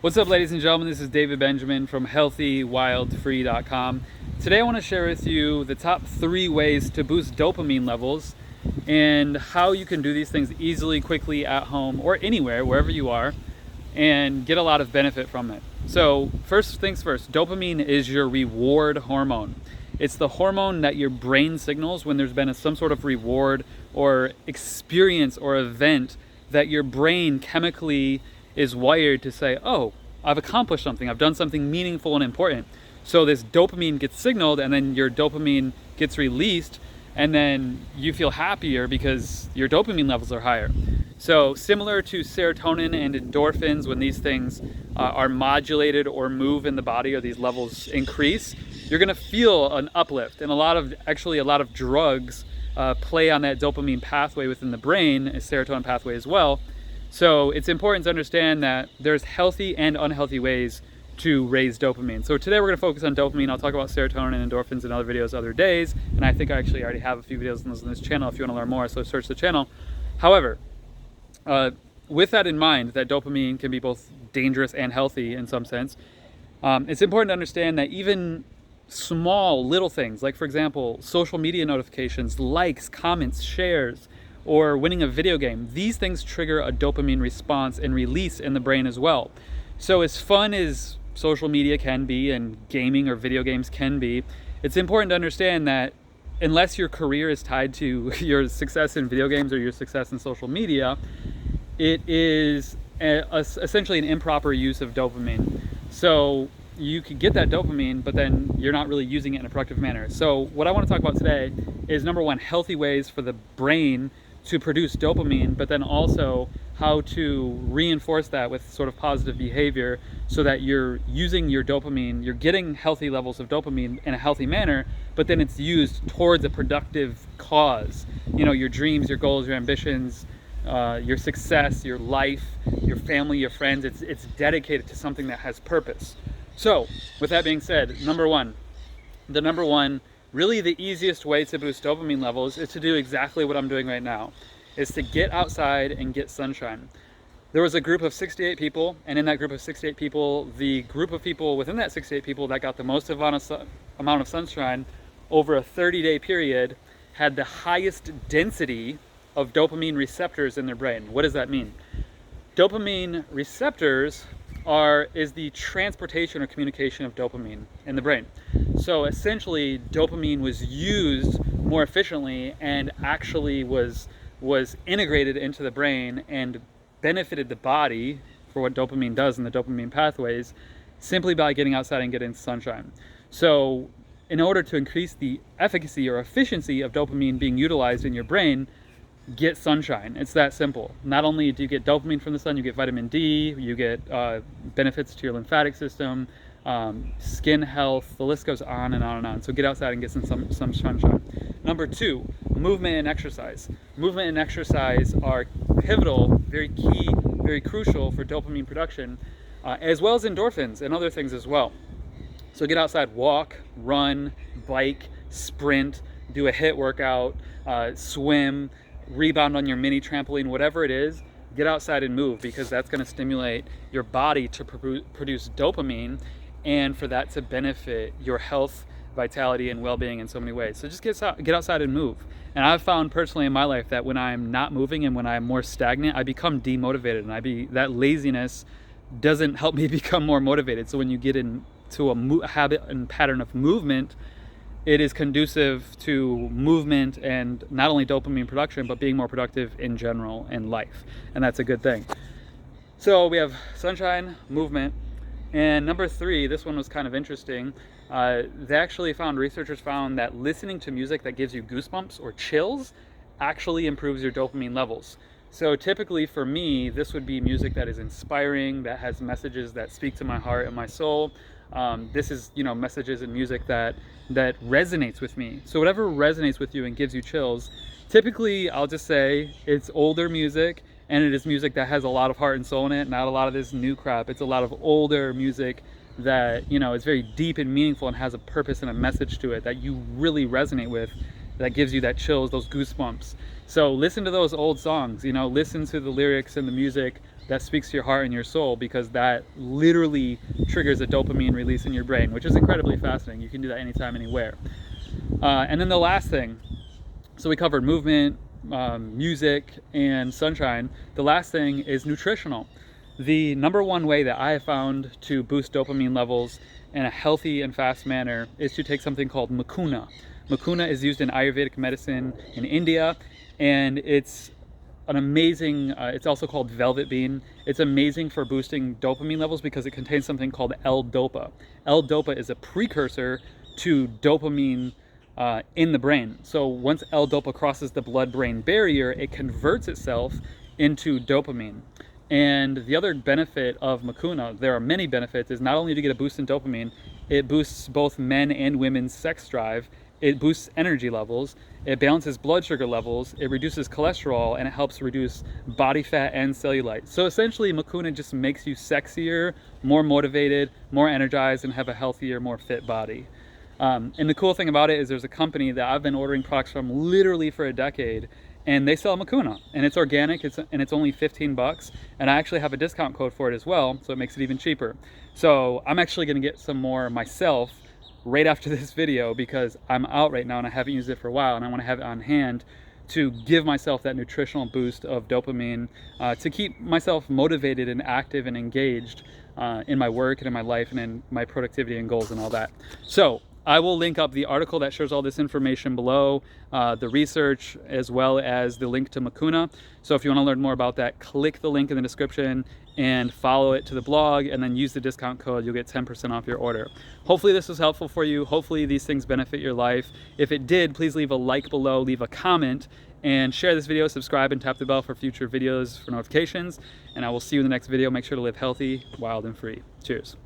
What's up, ladies and gentlemen? This is David Benjamin from HealthyWildFree.com. Today I want to share with you the top 3 ways to boost dopamine levels and how you can do these things easily, quickly, at home, or anywhere, wherever you are, and get a lot of benefit from it. So first things first, dopamine is your reward hormone. It's the hormone that your brain signals when there's been some sort of reward or experience or event that your brain chemically is wired to say, oh, I've accomplished something, I've done something meaningful and important. So this dopamine gets signaled, and then your dopamine gets released, and then you feel happier because your dopamine levels are higher. So similar to serotonin and endorphins, when these things are modulated or move in the body, or these levels increase, you're gonna feel an uplift. And a lot of drugs play on that dopamine pathway within the brain, a serotonin pathway as well. So it's important to understand that there's healthy and unhealthy ways to raise dopamine. So today we're going to focus on dopamine. I'll talk about serotonin and endorphins in other videos other days. And I think I actually already have a few videos on this channel if you want to learn more, so search the channel. However, with that in mind, that dopamine can be both dangerous and healthy in some sense, it's important to understand that even small little things, like for example, social media notifications, likes, comments, shares, or winning a video game, these things trigger a dopamine response and release in the brain as well. So as fun as social media can be and gaming or video games can be, it's important to understand that unless your career is tied to your success in video games or your success in social media, it is essentially an improper use of dopamine. So you could get that dopamine, but then you're not really using it in a productive manner. So what I want to talk about today is, number one, healthy ways for the brain to produce dopamine, but then also how to reinforce that with sort of positive behavior so that you're using your dopamine, you're getting healthy levels of dopamine in a healthy manner, but then it's used towards a productive cause. You know, your dreams, your goals, your ambitions, your success, your life, your family, your friends, it's dedicated to something that has purpose. So with that being said, the number one, really the easiest way to boost dopamine levels is to do exactly what I'm doing right now, is to get outside and get sunshine. There was a group of 68 people, and in that group of 68 people, the group of people within that 68 people that got the most amount of sunshine over a 30-day period had the highest density of dopamine receptors in their brain. What does that mean? Dopamine receptors is the transportation or communication of dopamine in the brain. So essentially, dopamine was used more efficiently and actually was integrated into the brain and benefited the body for what dopamine does in the dopamine pathways simply by getting outside and getting sunshine. So in order to increase the efficacy or efficiency of dopamine being utilized in your brain, get sunshine. It's that simple. Not only do you get dopamine from the sun, you get vitamin D, you get benefits to your lymphatic system, skin health, the list goes on and on and on. So get outside and get some sunshine. Number 2, movement and exercise. Movement and exercise are pivotal, very key, very crucial for dopamine production, as well as endorphins and other things as well. So get outside, walk, run, bike, sprint, do a HIIT workout, swim, rebound on your mini trampoline, whatever it is. Get outside and move, because that's going to stimulate your body to produce dopamine, and for that to benefit your health, vitality, and well-being in so many ways. So just get outside and move. And I've found personally in my life that when I'm not moving and when I'm more stagnant, I become demotivated, and that laziness doesn't help me become more motivated. So when you get into a habit and pattern of movement, it is conducive to movement and not only dopamine production, but being more productive in general in life. And that's a good thing. So we have sunshine, movement. And number 3, this one was kind of interesting. Researchers found that listening to music that gives you goosebumps or chills actually improves your dopamine levels. So typically for me, this would be music that is inspiring, that has messages that speak to my heart and my soul. This is, messages and music that resonates with me. So whatever resonates with you and gives you chills, typically I'll just say it's older music, and it is music that has a lot of heart and soul in it, not a lot of this new crap. It's a lot of older music that, is very deep and meaningful and has a purpose and a message to it that you really resonate with, that gives you that chills, those goosebumps. So listen to those old songs, listen to the lyrics and the music that speaks to your heart and your soul, because that literally triggers a dopamine release in your brain, which is incredibly fascinating. You can do that anytime, anywhere. And then the last thing, so we covered movement, music, and sunshine. The last thing is nutritional. The number one way that I have found to boost dopamine levels in a healthy and fast manner is to take something called mucuna. Mucuna is used in Ayurvedic medicine in India, and it's an amazing, it's also called velvet bean. It's amazing for boosting dopamine levels because it contains something called L-Dopa. L-Dopa is a precursor to dopamine in the brain. So once L-Dopa crosses the blood-brain barrier, it converts itself into dopamine. And the other benefit of mucuna, there are many benefits, is not only to get a boost in dopamine, it boosts both men and women's sex drive, it boosts energy levels, it balances blood sugar levels, it reduces cholesterol, and it helps reduce body fat and cellulite. So essentially, mucuna just makes you sexier, more motivated, more energized, and have a healthier, more fit body. And the cool thing about it is there's a company that I've been ordering products from literally for a decade, and they sell mucuna, and it's organic, and it's only $15, and I actually have a discount code for it as well, so it makes it even cheaper. So I'm actually gonna get some more myself right after this video, because I'm out right now and I haven't used it for a while, and I wanna have it on hand to give myself that nutritional boost of dopamine, to keep myself motivated and active and engaged in my work and in my life and in my productivity and goals and all that. So I will link up the article that shows all this information below, the research, as well as the link to mucuna. So if you want to learn more about that, click the link in the description and follow it to the blog, and then use the discount code. You'll get 10% off your order. Hopefully this was helpful for you. Hopefully these things benefit your life. If it did, please leave a like below, leave a comment, and share this video, subscribe, and tap the bell for future videos for notifications. And I will see you in the next video. Make sure to live healthy, wild, and free. Cheers.